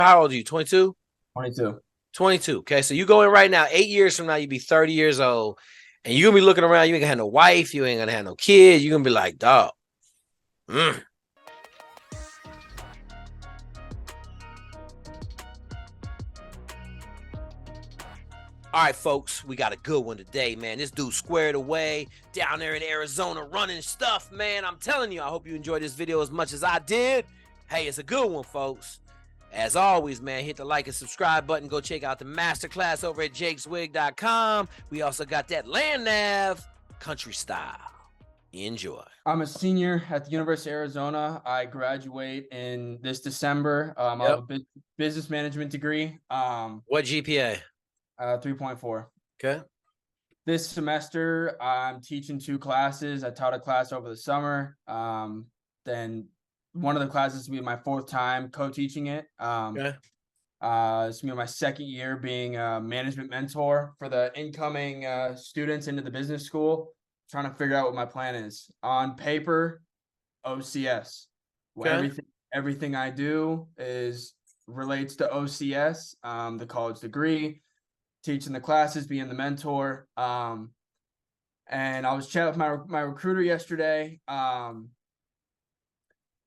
How old are you? 22? 22. 22. Okay, so you go in right now, 8 years from now, you be 30 years old, and you're gonna be looking around, you ain't gonna have no wife, you ain't gonna have no kids, you're gonna be like, dog. Mm. All right, folks, we got a good one today, man. This dude squared away down there in Arizona running stuff, man. I'm telling you, I hope you enjoyed this video as much as I did. Hey, it's a good one, folks. As always, man, hit the like and subscribe button. Go check out the masterclass over at jakeswig.com. We also got that land nav country style. Enjoy. I'm a senior at the University of Arizona. I graduate in this December. I have a business management degree. What GPA? 3.4. Okay. This semester, I'm teaching 2 classes. I taught a class over the summer. Then one of the classes will be my 4th time co-teaching it. Okay. It's gonna be my 2nd year being a management mentor for the incoming students into the business school. Trying to figure out what my plan is. On paper, OCS. Okay. Everything I do relates to OCS, the college degree, teaching the classes, being the mentor. And I was chatting with my recruiter yesterday.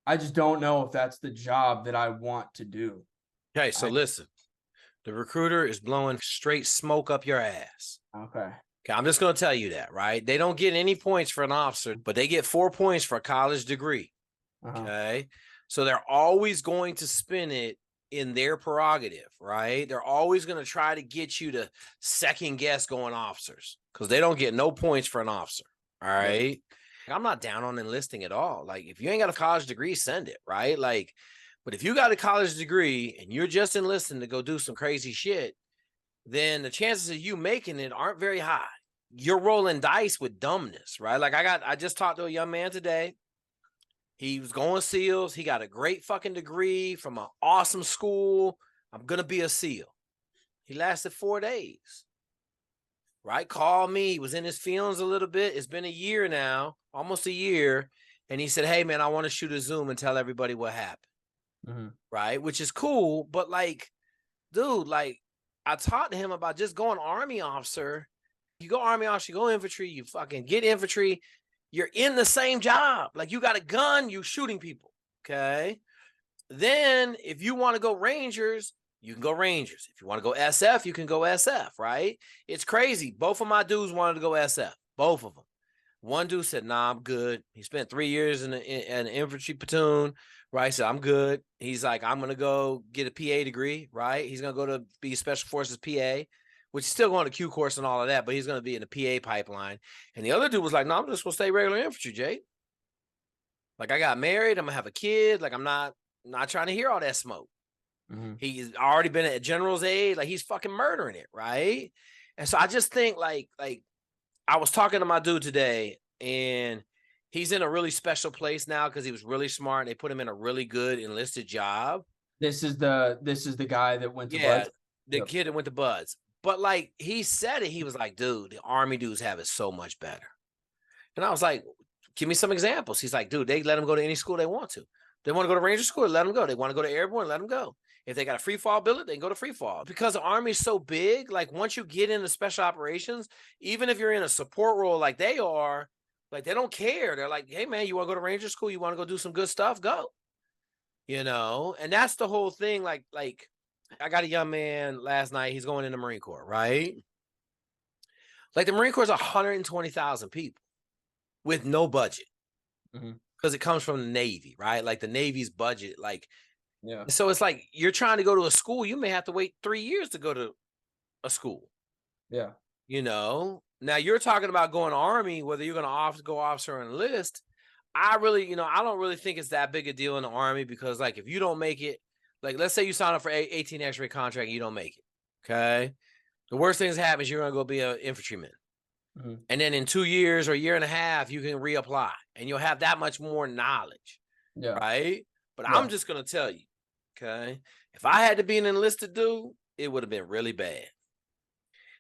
I just don't know if that's the job that I want to do. Okay, so listen. The recruiter is blowing straight smoke up your ass. Okay. Okay, I'm just going to tell you that, right? They don't get any points for an officer, but they get 4 points for a college degree. Okay. So they're always going to spin it in their prerogative, right? They're always going to try to get you to second guess going officers because they don't get no points for an officer. All right. I'm not down on enlisting at all. Like, if you ain't got a college degree, send it, right? Like, but if you got a college degree and you're just enlisting to go do some crazy shit, then the chances of you making it aren't very high. You're rolling dice with dumbness, right? Like I just talked to a young man today. He was going SEALs. He got a great fucking degree from an awesome school. I'm going to be a SEAL. He lasted 4 days, right? Called me. He was in his feelings a little bit. It's been a year now, almost a year. And he said, hey, man, I want to shoot a Zoom and tell everybody what happened, right? Which is cool. But like, dude, like, I talked to him about just going Army officer. You go Army officer, you go infantry, you fucking get infantry. You're in the same job. Like, you got a gun, you shooting people. Okay. Then if you want to go Rangers, you can go Rangers. If you want to go SF, you can go SF, right? It's crazy. Both of my dudes wanted to go SF. Both of them. One dude said, nah, I'm good. He spent 3 years in an infantry platoon, right? So I'm good. He's like, I'm going to go get a PA degree, right? He's going to go to be Special Forces PA, which is still going to Q course and all of that, but he's going to be in the PA pipeline. And the other dude was like, no, I'm just going to stay regular infantry, Jay. Like, I got married. I'm going to have a kid. Like, I'm not trying to hear all that smoke. He's already been at general's aid. Like, he's fucking murdering it, right? And so I just think like I was talking to my dude today, and he's in a really special place now because he was really smart. And they put him in a really good enlisted job. This is the guy that went to Yeah, Buds. the kid that went to Buds. But like he said it, he was like, dude, the Army dudes have it so much better. And I was like, give me some examples. He's like, dude, they let them go to any school they want to. They want to go to Ranger School, let them go. They want to go to Airborne, let them go. If they got a free fall billet, they can go to free fall. Because the Army is so big, like once you get into special operations, even if you're in a support role like they are, like they don't care. They're like, hey man, you want to go to Ranger School? You want to go do some good stuff? Go. You know, and that's the whole thing. Like I got a young man last night. He's going in the Marine Corps, right? Like the Marine Corps is 120,000 people with no budget because it comes from the Navy, right? Like the Navy's budget, like. Yeah. So it's like you're trying to go to a school, you may have to wait 3 years to go to a school. Yeah. You know, now you're talking about going Army, whether you're going to go officer or enlist. I really, I don't really think it's that big a deal in the Army because, like, if you don't make it, like, let's say you sign up for 18 X-ray contract and you don't make it. Okay. The worst thing that happens, you're going to go be an infantryman. And then in 2 years or a year and a half, you can reapply and you'll have that much more knowledge. Yeah. Right. But I'm just going to tell you. Okay. If I had to be an enlisted dude, it would have been really bad.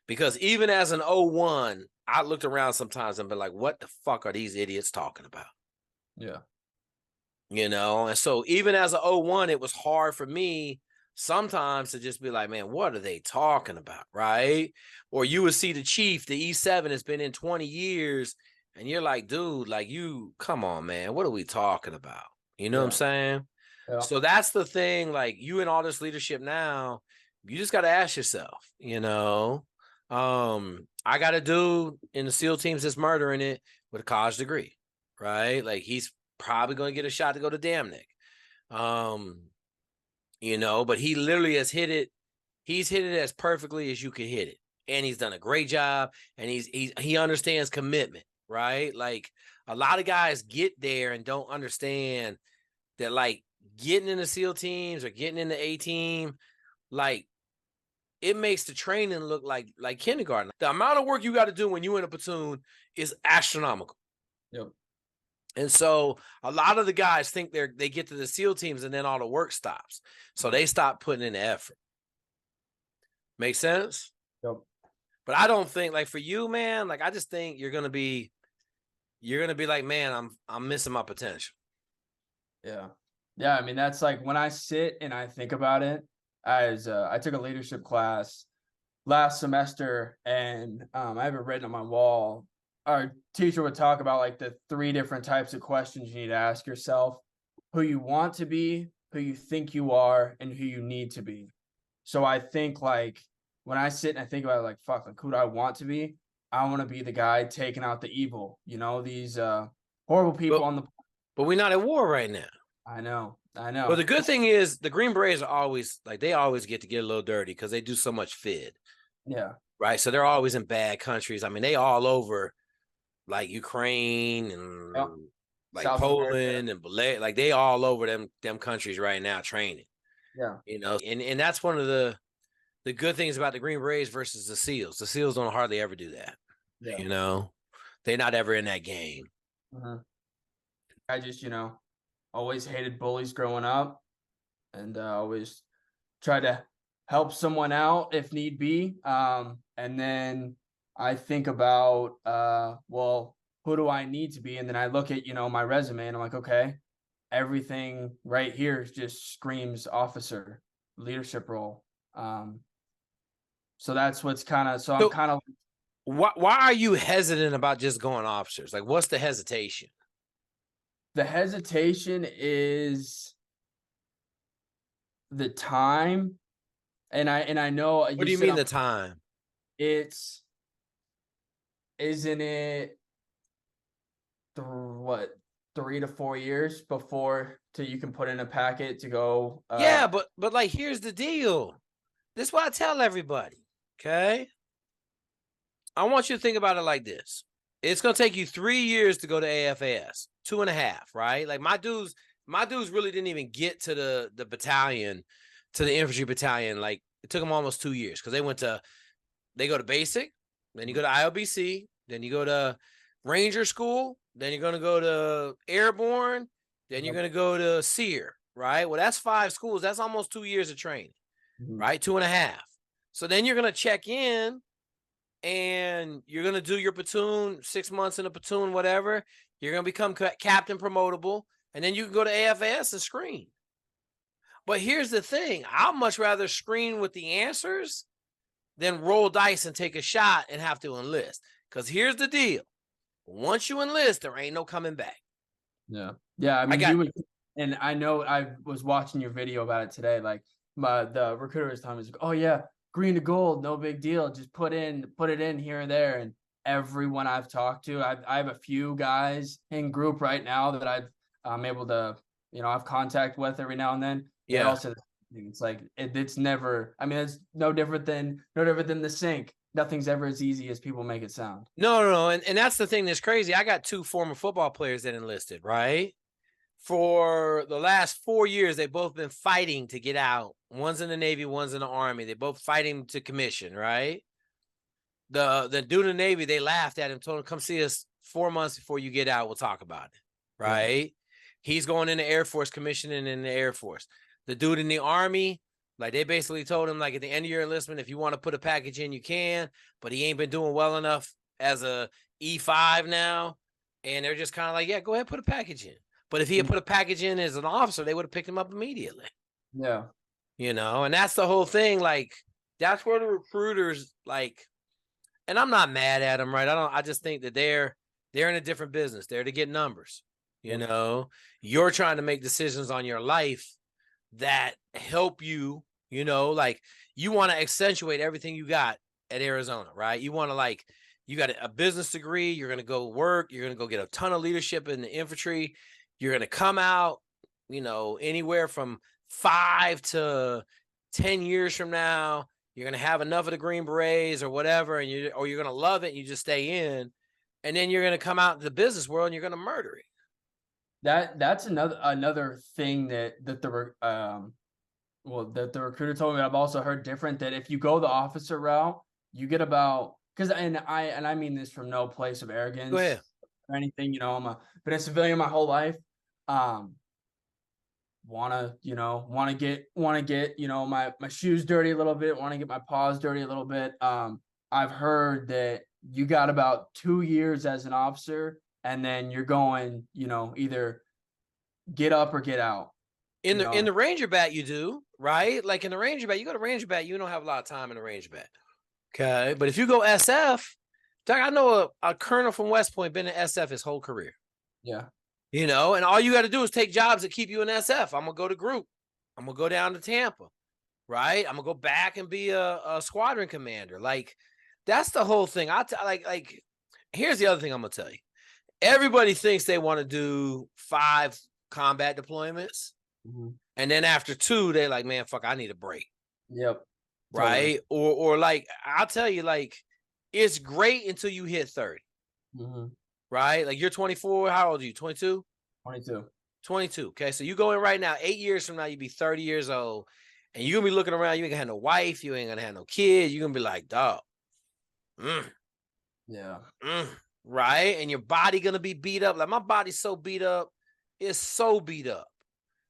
Because even as an 01, I looked around sometimes and been like, what the fuck are these idiots talking about? Yeah. And so even as an 01, it was hard for me sometimes to just be like, man, what are they talking about, right? Or you would see the chief, the E7 has been in 20 years, and you're like, dude, like, you, come on, man, what are we talking about? You know what I'm saying? Yeah. So that's the thing, like, you in all this leadership now, you just got to ask yourself, you know, I got a dude in the SEAL teams that's murdering it with a college degree, right? Like, he's probably going to get a shot to go to Damnick. You know, but he literally has hit it. He's hit it as perfectly as you could hit it. And he's done a great job. And he understands commitment, right? Like, a lot of guys get there and don't understand that, like, getting in the SEAL teams or getting in the A team, like, it makes the training look like kindergarten. The amount of work you got to do when you in a platoon is astronomical. Yep. And so a lot of the guys think they get to the SEAL teams and then all the work stops. So they stop putting in the effort. Make sense? Yep. But I don't think, like, for you, man, like, I just think you're gonna be like, man, I'm missing my potential. Yeah. Yeah. I mean, that's like when I sit and I think about it, as I took a leadership class last semester, and I have it written on my wall. Our teacher would talk about like the 3 different types of questions you need to ask yourself: who you want to be, who you think you are, and who you need to be. So I think, like, when I sit and I think about it, like, fuck, like, who do I want to be? I want to be the guy taking out the evil, you know, these horrible people on the. But we're not at war right now. I know. Well, the good thing is the Green Berets are always, like, they always get to get a little dirty because they do so much FID. Yeah. Right. So they're always in bad countries. I mean, they all over, like, Ukraine and like South Poland America. And like, they all over them countries right now training. Yeah. You know, and that's one of the good things about the Green Berets versus the SEALs. The SEALs don't hardly ever do that. Yeah. You know, they're not ever in that game. Mm-hmm. I just, always hated bullies growing up, and always try to help someone out if need be. And then I think about, well, who do I need to be? And then I look at, my resume, and I'm like, okay, everything right here just screams officer, leadership role. So that's what's kind of, so I'm kind of. Why are you hesitant about just going officers? Like, what's the hesitation? The hesitation is the time. And I know. What do you mean the time? Isn't it 3 to 4 years before till you can put in a packet to go? Yeah, but like, here's the deal. This is what I tell everybody. Okay. I want you to think about it like this. It's going to take you 3 years to go to AFAS, 2.5, right? Like, my dudes really didn't even get to the battalion, to the infantry battalion. Like, it took them almost 2 years because they go to basic, then you go to IOBC, then you go to Ranger School, then you're going to go to Airborne, then you're going to go to SEER, right? Well, that's 5 schools. That's almost 2 years of training, right? 2.5. So then you're going to check in, and you're going to do your platoon, 6 months in a platoon, whatever. You're going to become captain promotable, and then you can go to AFAS and screen. But here's the thing. I'd much rather screen with the answers than roll dice and take a shot and have to enlist. Because here's the deal. Once you enlist, there ain't no coming back. Yeah. Yeah, I mean, and I know I was watching your video about it today. Like, the recruiter was telling me, oh, yeah, green to gold, no big deal. Just put it in here and there. And everyone I've talked to, I have a few guys in group right now that I'm able to, have contact with every now and then. Yeah. Also, it's like it's never. I mean, it's no different than the sink. Nothing's ever as easy as people make it sound. No, and that's the thing that's crazy. I got 2 former football players that enlisted, right? For the last 4 years, they've both been fighting to get out. One's in the Navy, one's in the Army. They're both fighting to commission, right? The dude in the Navy, they laughed at him, told him, come see us 4 months before you get out. We'll talk about it, right? Yeah. He's going in the Air Force, commissioning in the Air Force. The dude in the Army, like, they basically told him, like, at the end of your enlistment, if you want to put a package in, you can, but he ain't been doing well enough as a E5 now. And they're just kind of like, yeah, go ahead, put a package in. But if he had put a package in as an officer, they would have picked him up immediately. Yeah. And that's the whole thing. Like, that's where the recruiters, like, and I'm not mad at them, right? I just think that they're in a different business. They're to get numbers. You're trying to make decisions on your life that help you, like, you want to accentuate everything you got at Arizona, right? You want to, like, you got a business degree, you're going to go work, you're going to go get a ton of leadership in the infantry. You're going to come out, anywhere from 5 to 10 years from now, you're going to have enough of the Green Berets or whatever, and you're going to love it and you just stay in. And then you're going to come out into the business world and you're going to murder it. That's another thing that the recruiter told me. I've also heard different, that if you go the officer route, you get about, and I mean this from no place of arrogance. Go ahead. Or anything, been a civilian my whole life. Want to get my shoes dirty a little bit, want to get my paws dirty a little bit. I've heard that you got about 2 years as an officer, and then you're going, either get up or get out. In the Ranger Bat, you do, right? Like, in the Ranger Bat, you go to Ranger Bat, you don't have a lot of time in the Ranger Bat. Okay. But if you go SF, I know a colonel from West Point been in SF his whole career. Yeah. And all you got to do is take jobs that keep you in SF. I'm going to go to group. I'm going to go down to Tampa, right? I'm going to go back and be a squadron commander. Like, that's the whole thing. Like, here's the other thing I'm going to tell you. Everybody thinks they want to do 5 combat deployments. Mm-hmm. And then after 2, they're like, man, fuck, I need a break. Yep. Right. Totally. Or like, I'll tell you, like, it's great until you hit 30. Mm-hmm. Right? Like, you're 24. How old are you? 22? 22. 22. Okay. So you go in right now, 8 years from now, you'll be 30 years old. And you're going to be looking around. You ain't going to have no wife. You ain't going to have no kids. You're going to be like, dog. Yeah. Right? And your body going to be beat up. Like, my body's so beat up. It's so beat up.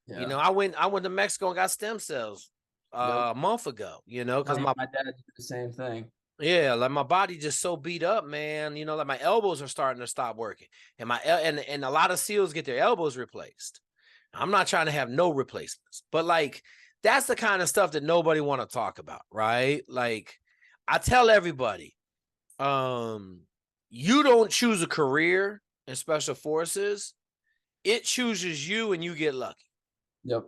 Yeah. I went to Mexico and got stem cells a month ago, because my dad did the same thing. Yeah, like, my body just so beat up, man. Like, my elbows are starting to stop working, and and a lot of SEALs get their elbows replaced. I'm not trying to have no replacements, but, like, that's the kind of stuff that nobody want to talk about, right? Like, I tell everybody, you don't choose a career in special forces; it chooses you, and you get lucky. Yep.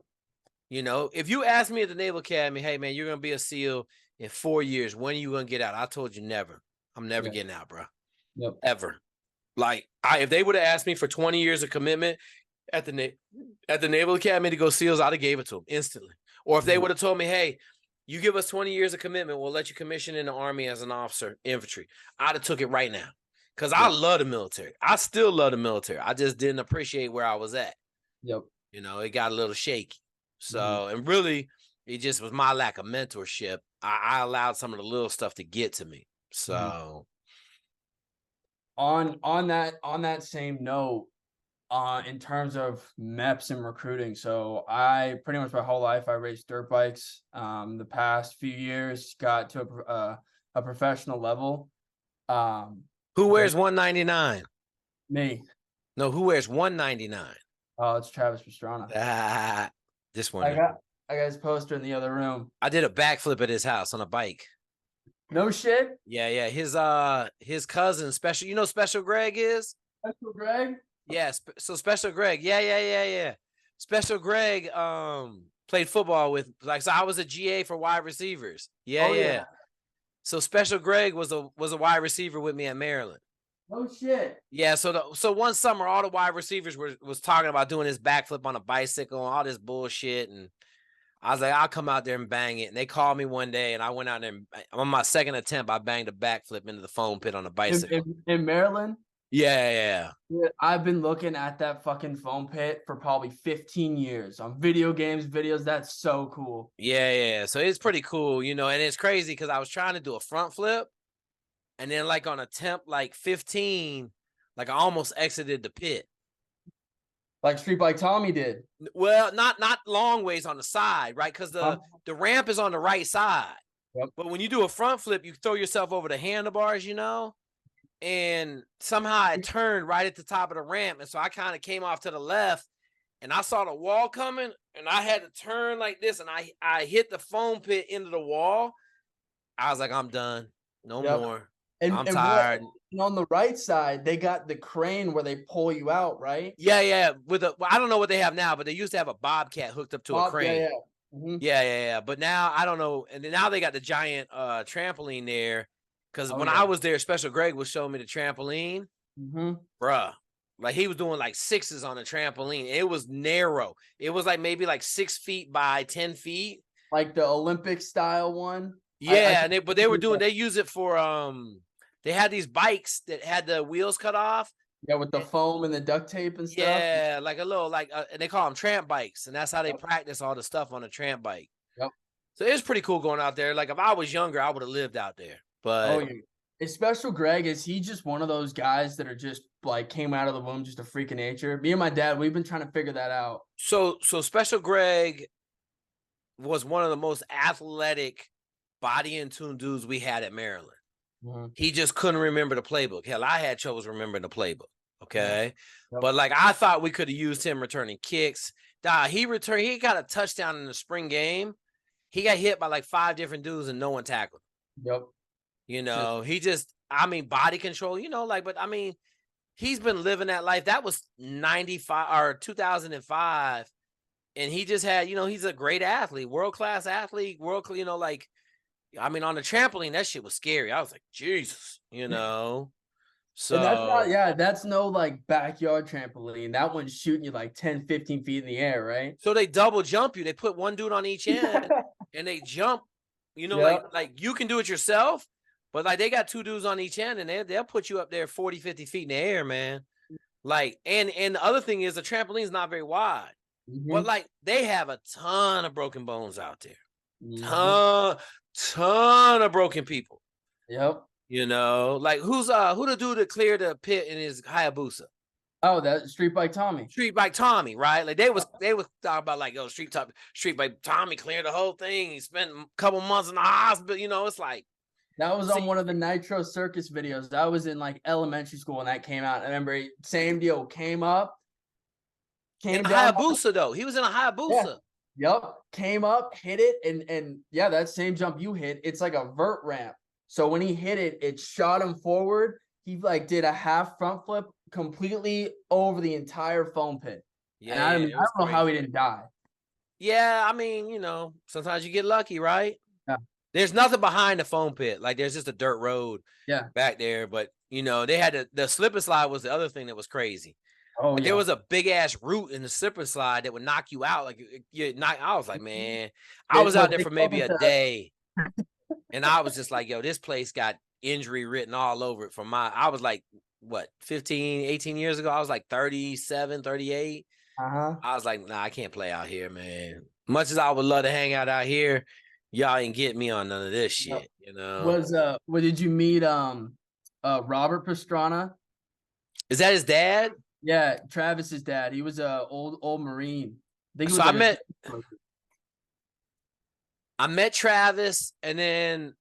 If you ask me at the Naval Academy, hey, man, you're gonna be a SEAL in 4 years, when are you gonna get out? I told you never. I'm never getting out, bro. Yep. Ever. Like, if they would have asked me for 20 years of commitment at the Naval Academy to go SEALs, I'd have gave it to them instantly. Or if they would have told me, hey, you give us 20 years of commitment, we'll let you commission in the Army as an officer, infantry, I'd have took it right now. Because I love the military. I still love the military. I just didn't appreciate where I was at. Yep. It got a little shaky. So, and really, it just was my lack of mentorship. I allowed some of the little stuff to get to me. So, on that same note, in terms of MEPS and recruiting, so I pretty much my whole life I raced dirt bikes. The past few years got to a professional level. Who wears 199? Me. No, who wears 199? Oh, it's Travis Pastrana. This one. I got his poster in the other room. I did a backflip at his house on a bike. No shit. Yeah. His cousin, Special Greg is? Special Greg? Yes. So Special Greg. Yeah. Special Greg played football with, like, so I was a GA for wide receivers. Yeah. So Special Greg was a wide receiver with me at Maryland. Oh shit. Yeah, so one summer all the wide receivers was talking about doing this backflip on a bicycle and all this bullshit, and I was like, I'll come out there and bang it. And they called me one day, and I went out there and on my second attempt, I banged a backflip into the foam pit on a bicycle. In Maryland? Yeah. I've been looking at that fucking foam pit for probably 15 years on video games, videos. That's so cool. Yeah. So it's pretty cool, and it's crazy because I was trying to do a front flip. And then, like, on attempt, like, 15, like, I almost exited the pit. Like Street Bike Tommy did. Well, not long ways on the side, right? Because the ramp is on the right side. Yep. But when you do a front flip, you throw yourself over the handlebars, and somehow I turned right at the top of the ramp. And so I kind of came off to the left and I saw the wall coming, and I had to turn like this, and I hit the foam pit into the wall. I was like, I'm done. No more. I'm tired. And on the right side, they got the crane where they pull you out, right? Yeah. I don't know what they have now, but they used to have a bobcat hooked up to a crane. Yeah. Mm-hmm. Yeah. But now I don't know. And then now they got the giant trampoline there. Because when I was there, Special Greg was showing me the trampoline. Mm-hmm. Bruh. Like he was doing like 6s on the trampoline. It was narrow. It was like maybe like 6 feet by 10 feet. Like the Olympic style one. Yeah, but they were doing. They use it for They had these bikes that had the wheels cut off. Yeah, with the foam and the duct tape and stuff. Yeah, like a little and they call them tramp bikes, and that's how they practice all the stuff on a tramp bike. Yep. So it's pretty cool going out there. Like if I was younger, I would have lived out there. But Special Greg, is he just one of those guys that are just like came out of the womb just a freak of nature? Me and my dad, we've been trying to figure that out. So Special Greg was one of the most athletic, body in tune dudes we had at Maryland. Mm-hmm. He just couldn't remember the playbook. Hell, I had troubles remembering the playbook. Okay. Yep. But like I thought we could have used him returning kicks. He got a touchdown in the spring game. He got hit by like 5 different dudes and no one tackled him. Yep. You know, body control, but he's been living that life. That was 95 or 2005. And he just had, he's a great athlete, world-class athlete, on the trampoline, that shit was scary. I was like, Jesus, So and that's no like backyard trampoline. That one's shooting you like 10, 15 feet in the air, right? So they double jump you. They put one dude on each end and they jump, like you can do it yourself, but like they got 2 dudes on each end and they'll put you up there 40, 50 feet in the air, man. Like, and the other thing is the trampoline is not very wide, but like they have a ton of broken bones out there. Ton of broken people. Yep. Like who the dude that cleared the pit in his Hayabusa? Oh, that Street Bike Tommy, right? Like they was talking about like, oh, Street Bike Tommy cleared the whole thing. He spent a couple months in the hospital. It's like that was on one of the Nitro Circus videos. I was in like elementary school when that came out. I remember same deal came down. Hayabusa though. He was in a Hayabusa. Yeah. Yep. Came up, hit it, and yeah, that same jump you hit, it's like a vert ramp. So when he hit it, it shot him forward. He like did a half front flip completely over the entire foam pit. Yeah, and I don't know how he didn't die. Yeah, sometimes you get lucky, right? Yeah. There's nothing behind the foam pit. Like there's just a dirt road back there. But they had the slip and slide was the other thing that was crazy. Oh, like, there was a big ass root in the slip and slide that would knock you out. Like I was like, man, I was out there for maybe a day. And I was just like, yo, this place got injury written all over it I was like, what, 15, 18 years ago? I was like 37, 38. I was like, nah, I can't play out here, man. Much as I would love to hang out here, y'all ain't get me on none of this shit, What did you meet Robert Pastrana? Is that his dad? Yeah, Travis's dad. He was a old Marine. I met Travis, and then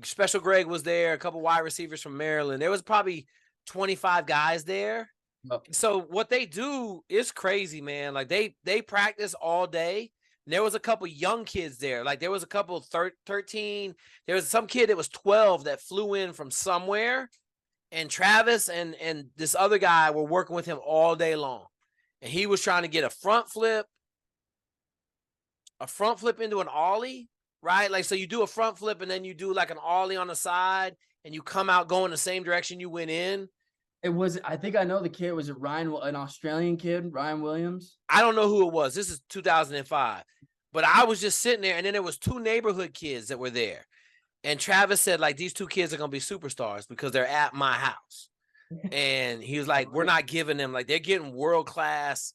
Special Greg was there, a couple wide receivers from Maryland. There was probably 25 guys there. Oh. So what they do is crazy, man. Like they practice all day. And there was a couple young kids there. Like there was a couple 13. There was some kid that was 12 that flew in from somewhere. And Travis and this other guy were working with him all day long. And he was trying to get a front flip into an ollie, right? Like, so you do a front flip and then you do like an ollie on the side and you come out going the same direction you went in. I think I know the kid. Was it an Australian kid, Ryan Williams? I don't know who it was. This is 2005. But I was just sitting there and then there was 2 neighborhood kids that were there. And Travis said, like, these 2 kids are going to be superstars because they're at my house. And he was like, we're not giving them, like, they're getting world-class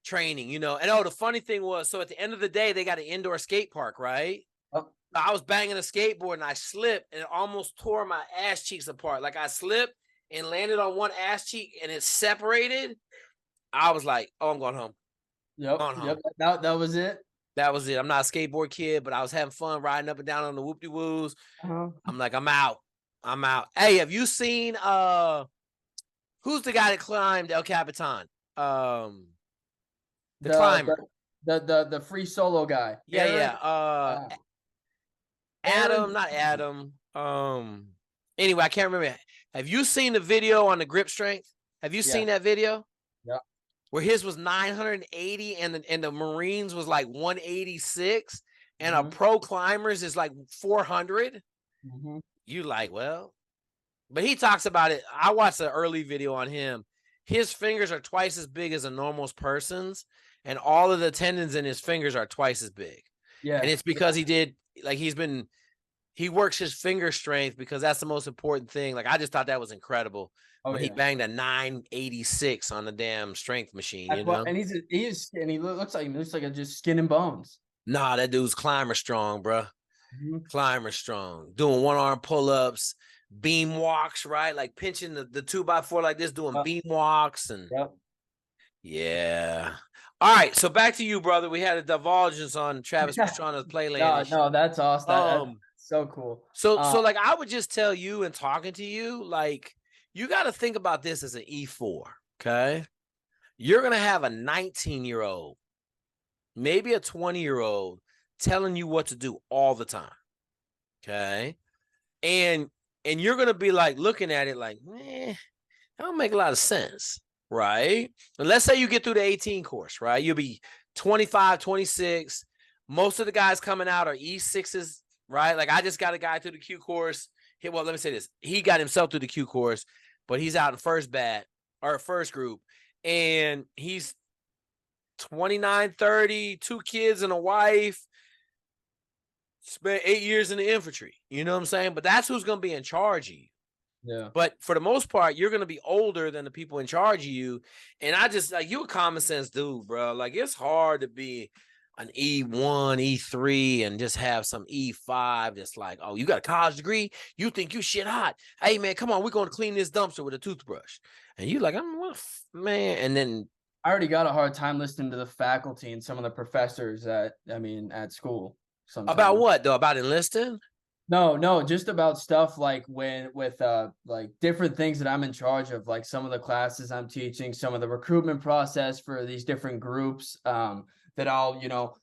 training, And the funny thing was, so at the end of the day, they got an indoor skate park, right? Oh. I was banging a skateboard and I slipped and it almost tore my ass cheeks apart. Like I slipped and landed on one ass cheek and it separated. I was like, oh, I'm going home. Yep. That was it. That was it. I'm not a skateboard kid, but I was having fun riding up and down on the whoop-de-woos. I'm like, I'm out. Hey, have you seen who's the guy that climbed El Capitan? The climber. The free solo guy. Yeah, Aaron, yeah. Adam, not Adam. Anyway, I can't remember. Have you seen the video on the grip strength? Have you seen that video? Yeah. Where his was 980 and the Marines was like 186 and a pro climbers is like 400. You like, well, but he talks about it. I watched an early video on him. His fingers are twice as big as a normal person's, and all of the tendons in his fingers are twice as big. Yeah. And it's because he works his finger strength because that's the most important thing. Like, I just thought that was incredible. When he banged a 986 on the damn strength machine, you know? And he looks like a just skin and bones. Nah, that dude's climber strong, bro. Climber strong. Doing one-arm pull-ups, beam walks, right? Like pinching the 2x4 like this, doing beam walks. And yeah. All right, so back to you, brother. We had a divulgence on Travis Pastrana's playland. No, that's awesome. That's so cool. So like, I would just tell you and talking to you, like, you got to think about this as an E4, okay? You're going to have a 19-year-old, maybe a 20-year-old telling you what to do all the time, okay? And you're going to be like looking at it like, that don't make a lot of sense, right? And let's say you get through the 18 course, right? You'll be 25, 26. Most of the guys coming out are E6s, right? Like, I just got a guy through the Q course. Well, let me say this. He got himself through the Q course, but he's out in first group, and he's 29, 30, 2 kids and a wife, spent 8 years in the infantry. You know what I'm saying? But that's who's going to be in charge of you. Yeah. But for the most part, you're going to be older than the people in charge of you. And I just, like, you a common sense dude, bro. Like, it's hard to be an E1, E3, and just have some E5 that's like, oh, you got a college degree? You think you shit hot. Hey, man, come on, we're going to clean this dumpster with a toothbrush. And you like, man. And then I already got a hard time listening to the faculty and some of the professors at school. Sometimes. About what, though? About enlisting? No, just about stuff like with like different things that I'm in charge of, like some of the classes I'm teaching, some of the recruitment process for these different groups that I'll,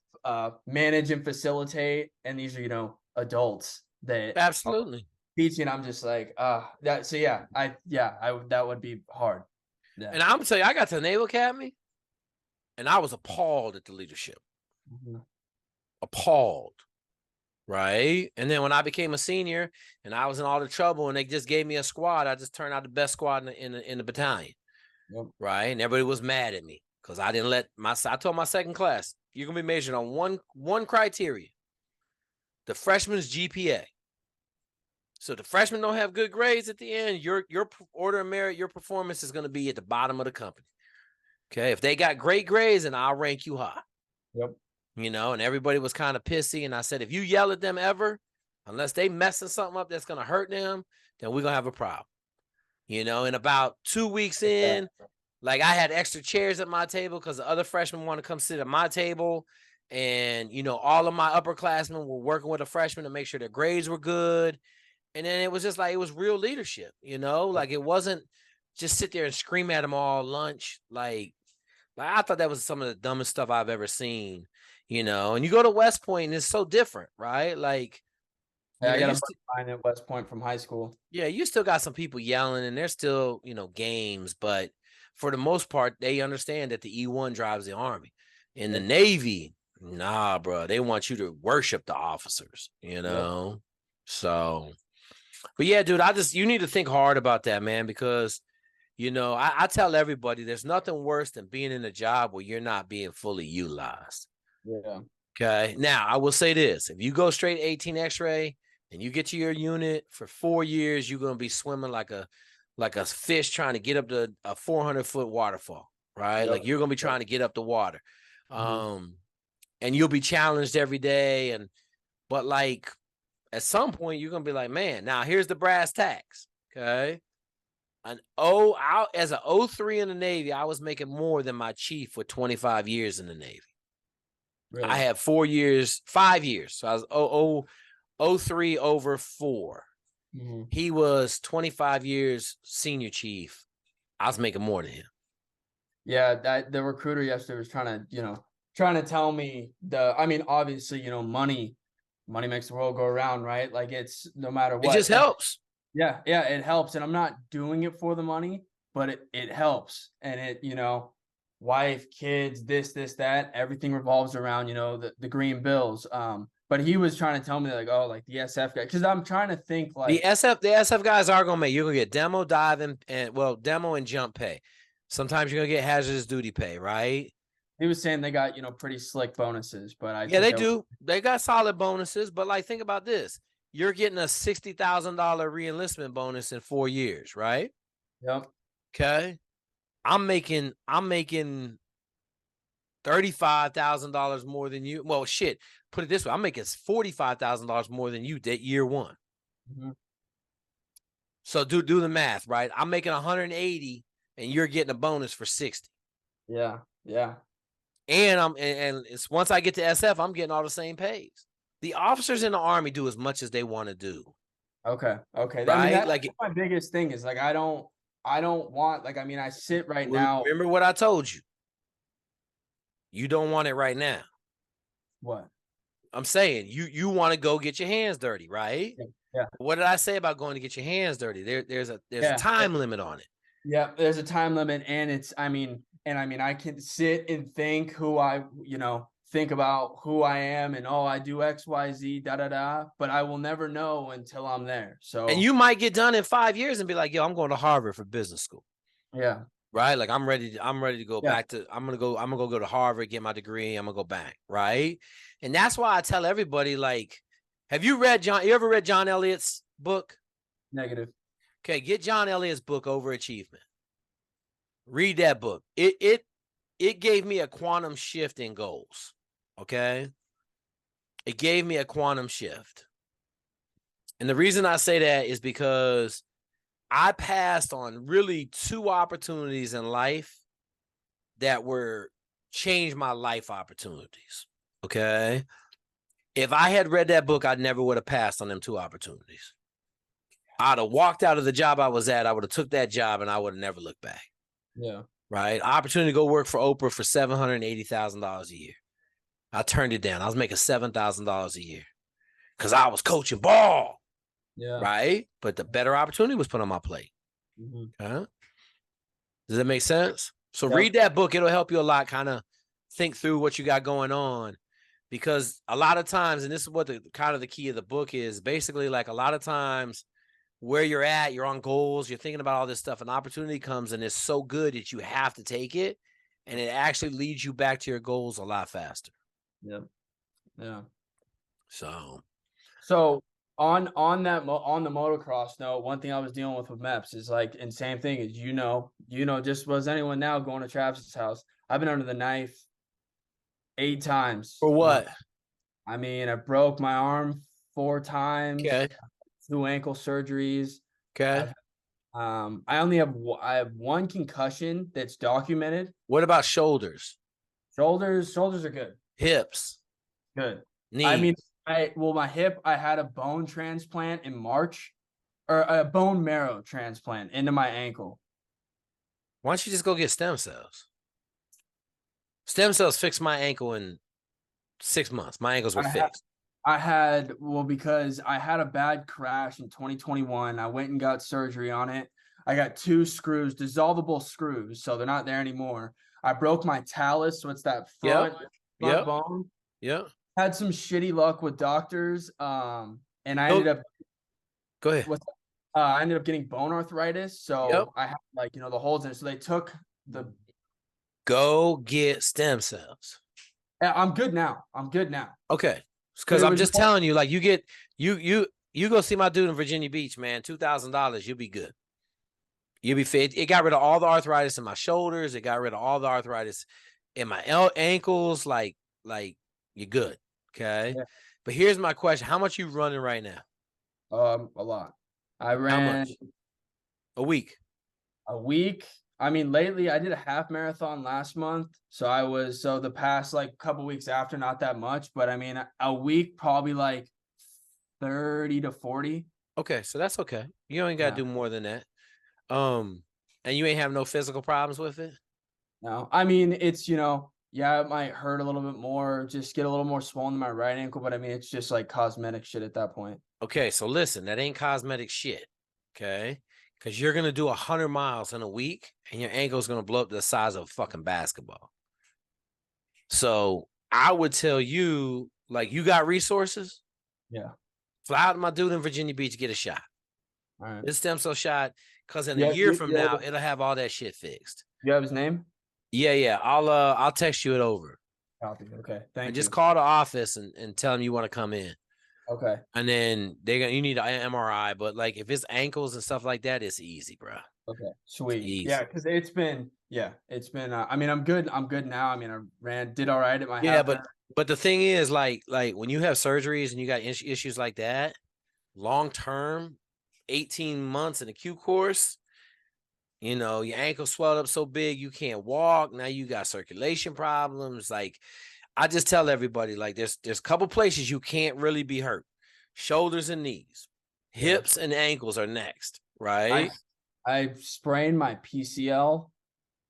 manage and facilitate. And these are, adults that absolutely teaching. I'm just like, that. So that would be hard. Yeah. And I'm gonna tell you, I got to the Naval Academy and I was appalled at the leadership. Appalled. Right. And then when I became a senior and I was in all the trouble and they just gave me a squad, I just turned out the best squad in the battalion. Yep. Right. And everybody was mad at me because I didn't I told my second class, you're going to be measured on one criteria, the freshman's GPA. So the freshmen don't have good grades at the end, your order of merit, your performance is going to be at the bottom of the company. Okay. If they got great grades, then I'll rank you high. Yep. And everybody was kind of pissy. And I said, if you yell at them ever, unless they messing something up that's going to hurt them, then we're going to have a problem. And about 2 weeks in, like, I had extra chairs at my table because the other freshmen want to come sit at my table. And, all of my upperclassmen were working with a freshman to make sure their grades were good. And then it was just like, it was real leadership, like, it wasn't just sit there and scream at them all lunch. Like I thought that was some of the dumbest stuff I've ever seen. And you go to West Point and it's so different, right? Like, I got a friend at West Point from high school. Yeah, you still got some people yelling and there's still, games, but for the most part, they understand that the E1 drives the Army. In the Navy, nah, bro, they want you to worship the officers, So, but yeah, dude, you need to think hard about that, man, because, I tell everybody there's nothing worse than being in a job where you're not being fully utilized. Yeah. Okay. Now, I will say this. If you go straight 18 X-ray and you get to your unit for 4 years, you're going to be swimming like a fish trying to get up to a 400-foot waterfall, right? Yep. Like, you're going to be trying to get up the water. And you'll be challenged every day. But like, at some point, you're going to be like, man, now here's the brass tacks. Okay. As an 03 in the Navy, I was making more than my chief with 25 years in the Navy. Really? I had 5 years. So I was 03 over 4. He was 25 years senior chief. I was making more than him. Yeah, that the recruiter yesterday was trying to tell me I mean, obviously, money makes the world go around, right? Like it's no matter It what. just helps. Yeah, yeah, it helps. And I'm not doing it for the money, but it helps. And wife, kids, this, that, everything revolves around, the green bills. But he was trying to tell me like, oh, like the SF guy, because I'm trying to think like The SF guys are gonna make, you're gonna get demo, dive, and well, demo and jump pay. Sometimes you're gonna get hazardous duty pay, right? he was saying they got, pretty slick bonuses, but I Yeah, took they that. do. They got solid bonuses, but like think about this. You're getting a $60,000 reenlistment bonus in 4 years, right? Yep. Okay. I'm making $35,000 more than you. Well, shit. Put it this way: I'm making $45,000 more than you did year one. Mm-hmm. So do the math, right? I'm making 180, and you're getting a bonus for 60. Yeah, yeah. And it's once I get to SF, I'm getting all the same pays. The officers in the Army do as much as they want to do. Okay. Okay. I mean, Right? that's Like, my biggest thing is like I don't want like I mean I sit right now. remember what I told you. You don't want it right now. What? I'm saying you want to go get your hands dirty, right? Yeah. What did I say about going to get your hands dirty? There's a Yeah. time limit on it. Yeah, there's a time limit, and I can sit and think think about who I am, and I do X, Y, Z, da da da, but I will never know until I'm there. And So you might get done in 5 years and be like, yo, I'm going to Harvard for business school. yeah, Right? Like I'm ready to go back to I'm gonna go to Harvard, get my degree, I'm gonna go back, right? And that's why I tell everybody, like, you ever read John Elliott's book? negative. Okay, get John Elliott's book, Overachievement. Read that book. It gave me a quantum shift in goals. Okay. It gave me a quantum shift. And the reason I say that is because I passed on really 2 opportunities in life that were changed my life opportunities. Okay. If I had read that book, I never would have passed on them 2 opportunities. I'd have walked out of the job I was at. I would have took that job and I would have never looked back. Yeah. Right. Opportunity to go work for Oprah for $780,000 a year. I turned it down. I was making $7,000 a year because I was coaching ball. Yeah. Right. But the better opportunity was put on my plate. Mm-hmm. Huh? Does that make sense? So Yep. read that book. It'll help you a lot. Kind of think through what you got going on, because a lot of times, and this is what the kind of the key of the book is, basically like a lot of times where you're at, you're on goals, you're thinking about all this stuff, an opportunity comes and it's so good that you have to take it, and it actually leads you back to your goals a lot faster. Yeah. Yeah. So on the motocross note, one thing I was dealing with MEPS is like, and same thing is, just was anyone now going to Travis's house. I've been under the knife 8 times. for what? I mean, I broke my arm 4 times, Okay. 2 ankle surgeries. Okay. I have 1 concussion that's documented. What about shoulders? Shoulders are good. Hips? Good. Knees? I mean, my hip, I had a bone transplant in March, or a bone marrow transplant into my ankle. Why don't you just go get stem cells? Stem cells fixed my ankle in 6 months. My ankles were fixed. Because I had a bad crash in 2021. I went and got surgery on it. I got 2 screws, dissolvable screws, so they're not there anymore. I broke my talus, so it's that front bone. Yeah. Had some shitty luck with doctors, and I ended up. Go ahead. I ended up getting bone arthritis, so I had the holes in it. So they took the. Go get stem cells. I'm good now. Okay, because I'm just telling you, like, you go see my dude in Virginia Beach, man. $2,000, you'll be good. You'll be fit. It got rid of all the arthritis in my shoulders. It got rid of all the arthritis in my ankles. Like you're good. Okay. Yeah. But here's my question: how much you running right now? A lot. I ran a week. I mean, lately I did a half marathon last month. So the past couple weeks after, not that much, but I mean, a week, probably like 30 to 40. Okay. So that's okay. You ain't got to do more than that. And you ain't have no physical problems with it? No, I mean, it's, yeah, it might hurt a little bit more, just get a little more swollen in my right ankle, but I mean, it's just like cosmetic shit at that point. Okay, so listen, that ain't cosmetic shit. Okay, because you're gonna do 100 miles in a week, and your ankle's gonna blow up to the size of a fucking basketball. So I would tell you, like, you got resources. Yeah. Fly out to my dude in Virginia Beach, get a shot. All right. This stem cell shot, because in a Yeah, year from now, it'll have all that shit fixed. You have his name? Yeah. I'll text you it over. Copy. Okay. Thank And you. just call the office and tell them you want to come in. Okay. And then you need an MRI, but like if it's ankles and stuff like that, it's easy, bro. Okay. Sweet. Easy. Yeah, because it's been I mean, I'm good now. I mean, did all right at my Yeah, half. but the thing is, like when you have surgeries and you got issues like that, long term, 18 months in a Q course, your ankle swelled up so big you can't walk. Now you got circulation problems. Like I just tell everybody, like there's a couple places you can't really be hurt. Shoulders and knees, hips and ankles are next, right? I sprained my PCL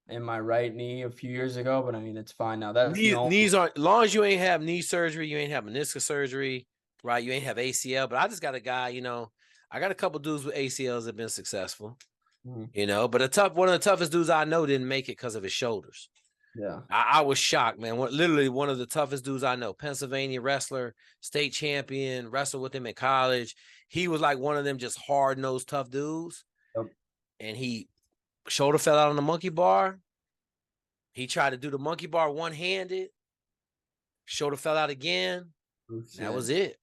in my right knee a few years ago, but I mean it's fine now. That's knees aren't, as long as you ain't have knee surgery, you ain't have meniscus surgery, right? You ain't have ACL. But I just got a guy, I got a couple dudes with ACLs that have been successful, but one of the toughest dudes I know didn't make it because of his shoulders. Yeah. I was shocked, man. Literally one of the toughest dudes I know, Pennsylvania wrestler, state champion, wrestled with him in college. He was like one of them just hard-nosed tough dudes. Yep. And shoulder fell out on the monkey bar. He tried to do the monkey bar one-handed. Shoulder fell out again. That was it.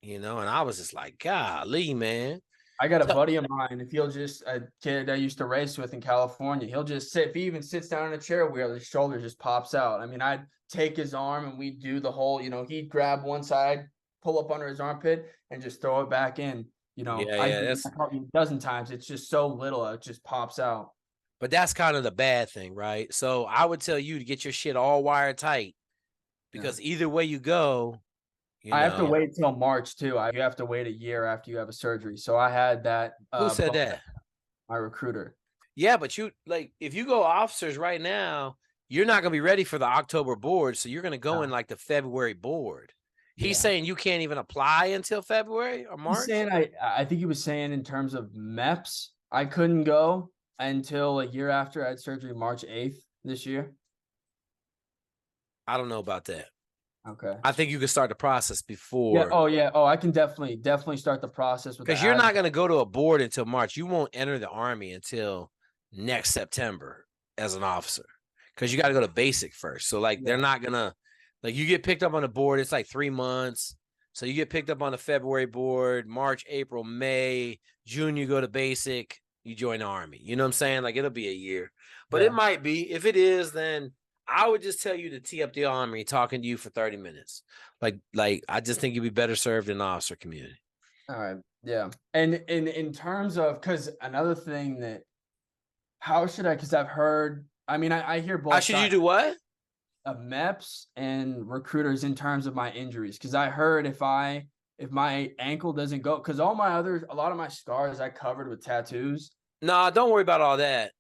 And I was just like, golly, man. I got a buddy of mine, if he'll just, a kid I used to race with in California, he'll just sit, if he even sits down in a chair wheel, his shoulder just pops out. I mean, I'd take his arm and we'd do the whole, he'd grab one side, pull up under his armpit and just throw it back in. I do that probably a dozen times. It's just so little, it just pops out. But that's kind of the bad thing, right? So I would tell you to get your shit all wired tight because either way you go, I have to wait till March too. You have to wait a year after you have a surgery. So I had that. Who said that? My recruiter. Yeah, but if you go officers right now, you're not going to be ready for the October board. So you're going to go in like the February board. He's saying you can't even apply until February or March. He's saying I think he was saying in terms of MEPS, I couldn't go until a year after I had surgery, March 8th this year. I don't know about that. Okay. I think you can start the process before. Oh, I can definitely start the process because you're not going to go to a board until March. You won't enter the Army until next September as an officer because you got to go to basic first. So they're not going to, you get picked up on the board. It's like 3 months. So you get picked up on the February board, March, April, May, June, you go to basic, you join the Army. You know what I'm saying? It'll be a year, but it might be. If it is, then I would just tell you to tee up the Army talking to you for 30 minutes. I just think you'd be better served in the officer community. All right. Yeah. And in terms of, because another thing that, because I've heard, I mean, I hear both. How should you do what? MEPS and recruiters in terms of my injuries. Because I heard if my ankle doesn't go, because a lot of my scars I covered with tattoos. Nah, don't worry about all that.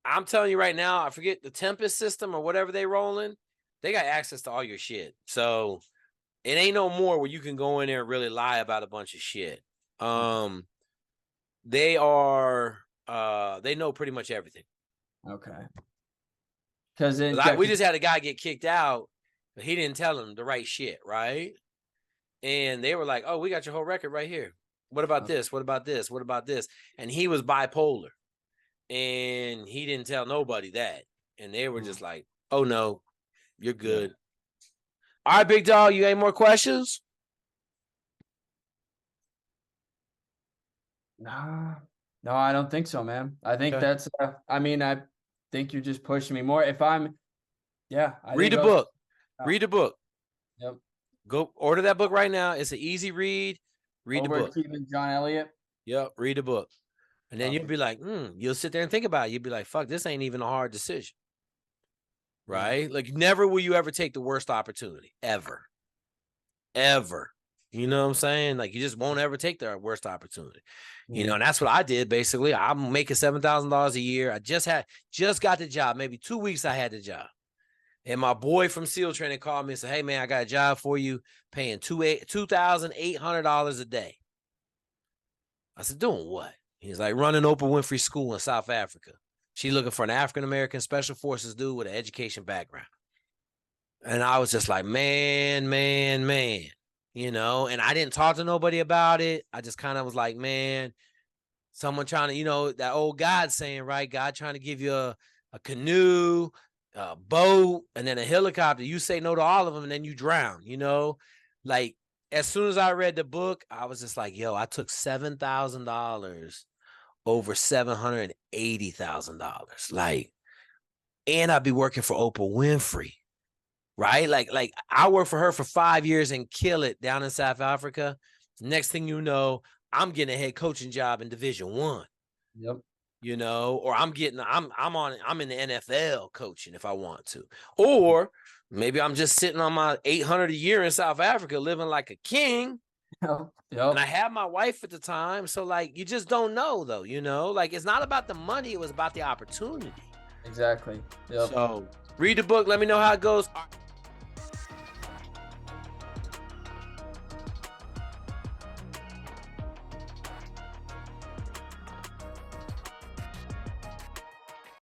I'm telling you right now, I forget the Tempest system or whatever they rolling. They got access to all your shit. So it ain't no more where you can go in there and really lie about a bunch of shit. They know pretty much everything. Okay. Because we just had a guy get kicked out, but he didn't tell them the right shit, right? And they were like, "Oh, we got your whole record right here. What about this? What about this? What about this?" And he was bipolar. And he didn't tell nobody that. And they were just like, "Oh, no, you're good." All right, big dog, you got any more questions? No, I don't think so, man. I think that's, I think you're just pushing me more. If I'm, read the book. Read the book. Yep. Go order that book right now. It's an easy read. Read the book. John Elliott. Yep, read the book. And then you'll be like, you'll sit there and think about it. You'll be like, fuck, this ain't even a hard decision. Right? Never will you ever take the worst opportunity. Ever. Ever. You know what I'm saying? Like, you just won't ever take the worst opportunity. You Yeah. know, and that's what I did basically. I'm making $7,000 a year. I just got the job. Maybe 2 weeks I had the job. And my boy from SEAL training called me and said, "Hey man, I got a job for you, paying $2,800 a day." I said, "Doing what?" He's like, "Running Oprah Winfrey School in South Africa. She looking for an African-American special forces dude with an education background." And I was just like, man, you know, and I didn't talk to nobody about it. I just kind of was like, man, someone trying to, you know, that old God saying, right? God trying to give you a canoe, a boat, and then a helicopter. You say no to all of them and then you drown, you know? Like, as soon as I read the book, I was just like, yo, I took $7,000 over $780,000. Like, and I'd be working for Oprah Winfrey, right? Like I worked for her for 5 years and kill it down in South Africa. Next thing you know, I'm getting a head coaching job in Division I. Yep. You know, or I'm in the NFL coaching if I want to. Or maybe I'm just sitting on my 800 a year in South Africa living like a king. Yep. And I had my wife at the time. So like, you just don't know though, you know, like it's not about the money. It was about the opportunity. Exactly. Yep. So read the book. Let me know how it goes.